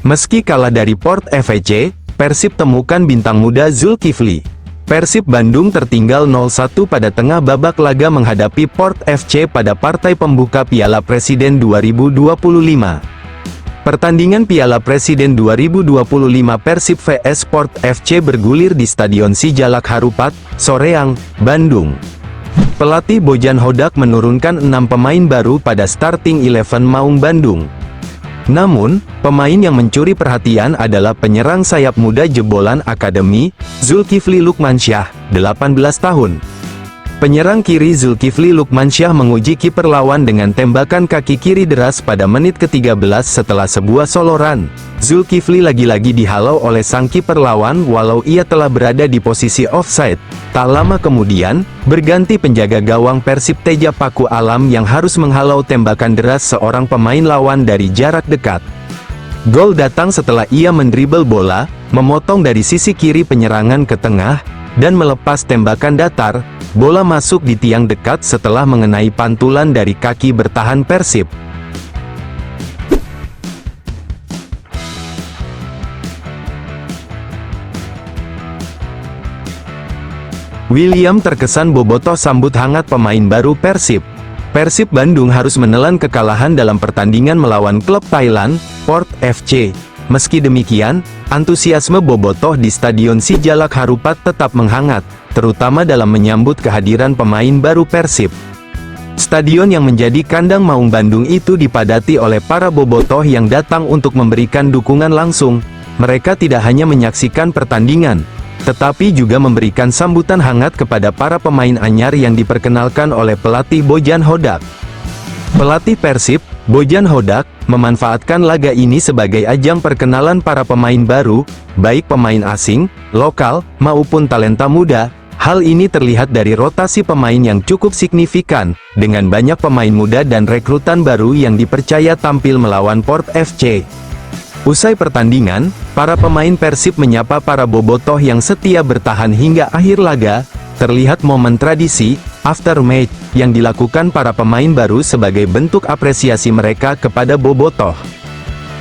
Meski kalah dari Port FC, Persib temukan bintang muda Zulkifli. Persib Bandung tertinggal 0-1 pada tengah babak laga menghadapi Port FC pada partai pembuka Piala Presiden 2025. Pertandingan Piala Presiden 2025 Persib vs Port FC bergulir di Stadion Sijalak Harupat, Soreang, Bandung. Pelatih Bojan Hodak menurunkan 6 pemain baru pada starting 11 Maung Bandung. Namun, pemain yang mencuri perhatian adalah penyerang sayap muda jebolan akademi, Zulkifli Lukmansyah, 18 tahun. Penyerang kiri Zulkifli Lukmansyah menguji kiper lawan dengan tembakan kaki kiri deras pada menit ke-13 setelah sebuah soloran. Zulkifli lagi-lagi dihalau oleh sang kiper lawan walau ia telah berada di posisi offside. Tak lama kemudian, berganti penjaga gawang Persib Teja Paku Alam yang harus menghalau tembakan deras seorang pemain lawan dari jarak dekat. Gol datang setelah ia mendribel bola, memotong dari sisi kiri penyerangan ke tengah, dan melepas tembakan datar. Bola masuk di tiang dekat setelah mengenai pantulan dari kaki bertahan Persib. William terkesan bobotoh sambut hangat pemain baru Persib. Persib Bandung harus menelan kekalahan dalam pertandingan melawan klub Thailand, Port FC. Meski demikian, antusiasme bobotoh di Stadion Sijalak Harupat tetap menghangat, terutama dalam menyambut kehadiran pemain baru Persib. Stadion yang menjadi kandang Maung Bandung itu dipadati oleh para bobotoh yang datang untuk memberikan dukungan langsung. Mereka tidak hanya menyaksikan pertandingan, tetapi juga memberikan sambutan hangat kepada para pemain anyar yang diperkenalkan oleh pelatih Bojan Hodak. Pelatih Persib, Bojan Hodak, memanfaatkan laga ini sebagai ajang perkenalan para pemain baru, baik pemain asing, lokal, maupun talenta muda. Hal ini terlihat dari rotasi pemain yang cukup signifikan, dengan banyak pemain muda dan rekrutan baru yang dipercaya tampil melawan Port FC. Usai pertandingan, para pemain Persib menyapa para bobotoh yang setia bertahan hingga akhir laga. Terlihat momen tradisi, after match, yang dilakukan para pemain baru sebagai bentuk apresiasi mereka kepada bobotoh.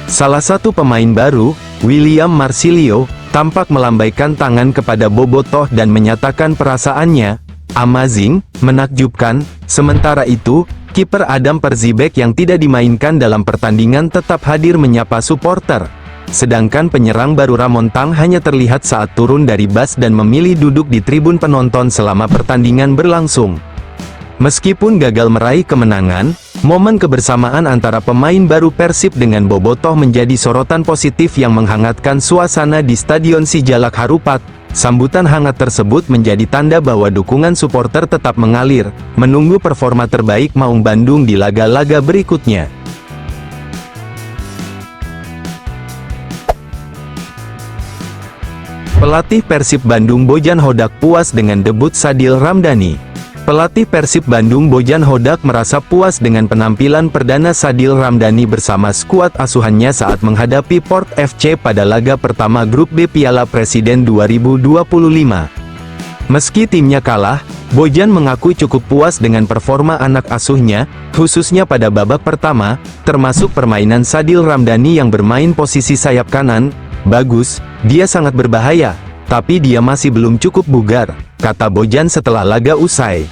Salah satu pemain baru, William Marsilio, tampak melambaikan tangan kepada bobotoh dan menyatakan perasaannya, "Amazing, menakjubkan." Sementara itu, kiper Adam Perzibek yang tidak dimainkan dalam pertandingan tetap hadir menyapa supporter. Sedangkan penyerang baru Ramon Tang hanya terlihat saat turun dari bus dan memilih duduk di tribun penonton selama pertandingan berlangsung. Meskipun gagal meraih kemenangan, momen kebersamaan antara pemain baru Persib dengan bobotoh menjadi sorotan positif yang menghangatkan suasana di Stadion Sijalak Harupat. Sambutan hangat tersebut menjadi tanda bahwa dukungan supporter tetap mengalir, menunggu performa terbaik Maung Bandung di laga-laga berikutnya. Pelatih Persib Bandung Bojan Hodak puas dengan debut Sadil Ramdhani. Pelatih Persib Bandung Bojan Hodak merasa puas dengan penampilan perdana Sadil Ramdhani bersama skuad asuhannya saat menghadapi Port FC pada laga pertama Grup B Piala Presiden 2025. Meski timnya kalah, Bojan mengaku cukup puas dengan performa anak asuhnya, khususnya pada babak pertama, termasuk permainan Sadil Ramdhani yang bermain posisi sayap kanan. "Bagus, dia sangat berbahaya, tapi dia masih belum cukup bugar," kata Bojan setelah laga usai.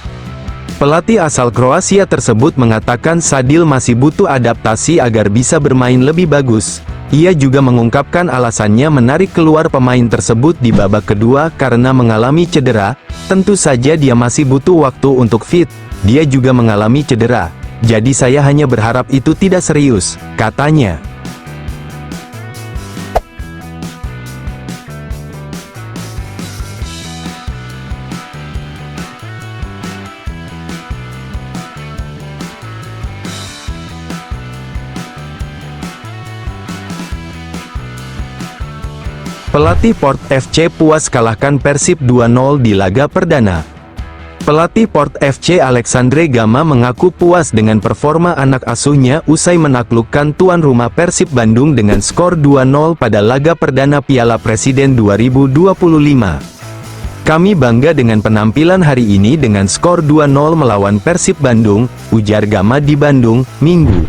Pelatih asal Kroasia tersebut mengatakan Sadil masih butuh adaptasi agar bisa bermain lebih bagus. Ia juga mengungkapkan alasannya menarik keluar pemain tersebut di babak kedua karena mengalami cedera. "Tentu saja dia masih butuh waktu untuk fit. Dia juga mengalami cedera. Jadi saya hanya berharap itu tidak serius," katanya. Pelatih Port FC puas kalahkan Persib 2-0 di laga perdana. Pelatih Port FC Alexandre Gama mengaku puas dengan performa anak asuhnya usai menaklukkan tuan rumah Persib Bandung dengan skor 2-0 pada laga perdana Piala Presiden 2025. "Kami bangga dengan penampilan hari ini dengan skor 2-0 melawan Persib Bandung," ujar Gama di Bandung, Minggu.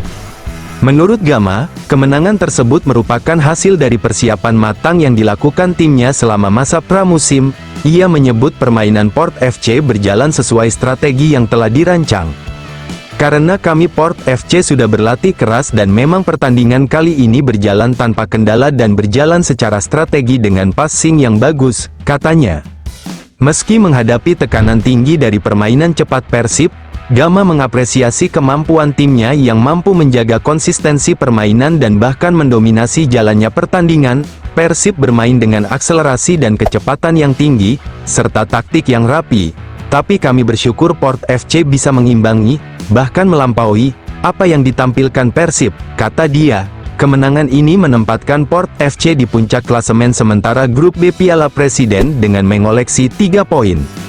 Menurut Gama, Kemenangan tersebut merupakan hasil dari persiapan matang yang dilakukan timnya selama masa pramusim. Ia menyebut permainan Port FC berjalan sesuai strategi yang telah dirancang. Karena kami Port FC sudah berlatih keras dan memang pertandingan kali ini berjalan tanpa kendala dan berjalan secara strategi dengan passing yang bagus, katanya. Meski menghadapi tekanan tinggi dari permainan cepat Persib, Gama mengapresiasi kemampuan timnya yang mampu menjaga konsistensi permainan dan bahkan mendominasi jalannya pertandingan. Persib bermain dengan akselerasi dan kecepatan yang tinggi, serta taktik yang rapi. Tapi kami bersyukur Port FC bisa mengimbangi, bahkan melampaui, apa yang ditampilkan Persib, kata dia. Kemenangan ini menempatkan Port FC di puncak klasemen sementara grup B Piala Presiden dengan mengoleksi 3 poin.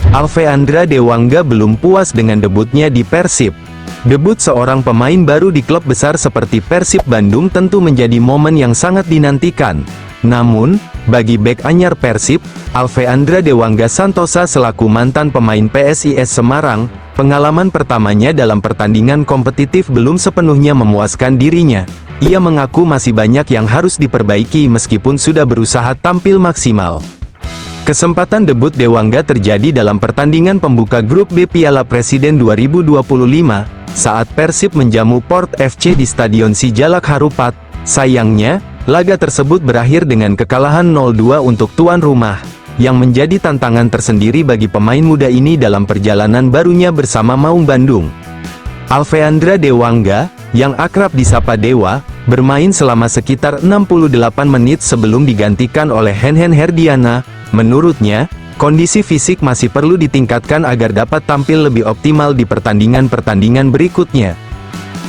Alfeandra Dewangga belum puas dengan debutnya di Persib. Debut seorang pemain baru di klub besar seperti Persib Bandung tentu menjadi momen yang sangat dinantikan. Namun, bagi bek anyar Persib, Alfeandra Dewangga Santosa selaku mantan pemain PSIS Semarang, pengalaman pertamanya dalam pertandingan kompetitif belum sepenuhnya memuaskan dirinya. Ia mengaku masih banyak yang harus diperbaiki meskipun sudah berusaha tampil maksimal. Kesempatan debut Dewangga terjadi dalam pertandingan pembuka grup B Piala Presiden 2025, saat Persib menjamu Port FC di Stadion Sijalak Harupat. Sayangnya, laga tersebut berakhir dengan kekalahan 0-2 untuk tuan rumah, yang menjadi tantangan tersendiri bagi pemain muda ini dalam perjalanan barunya bersama Maung Bandung. Alfeandra Dewangga, yang akrab disapa Dewa, bermain selama sekitar 68 menit sebelum digantikan oleh Henhen Herdiana. Menurutnya, kondisi fisik masih perlu ditingkatkan agar dapat tampil lebih optimal di pertandingan-pertandingan berikutnya.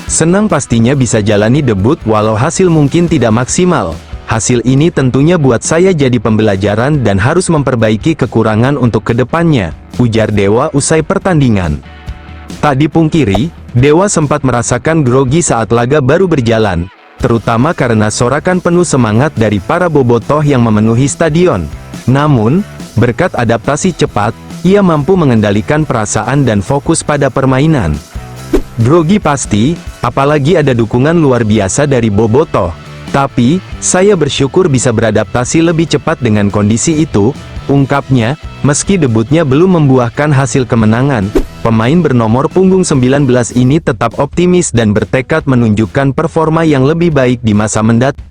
Senang pastinya bisa jalani debut walau hasil mungkin tidak maksimal. Hasil ini tentunya buat saya jadi pembelajaran dan harus memperbaiki kekurangan untuk kedepannya, ujar Dewa usai pertandingan. Tak dipungkiri, Dewa sempat merasakan grogi saat laga baru berjalan, terutama karena sorakan penuh semangat dari para bobotoh yang memenuhi stadion. Namun, berkat adaptasi cepat, ia mampu mengendalikan perasaan dan fokus pada permainan. Grogi pasti, apalagi ada dukungan luar biasa dari bobotoh. Tapi, saya bersyukur bisa beradaptasi lebih cepat dengan kondisi itu, ungkapnya. Meski debutnya belum membuahkan hasil kemenangan, pemain bernomor punggung 19 ini tetap optimis dan bertekad menunjukkan performa yang lebih baik di masa mendatang.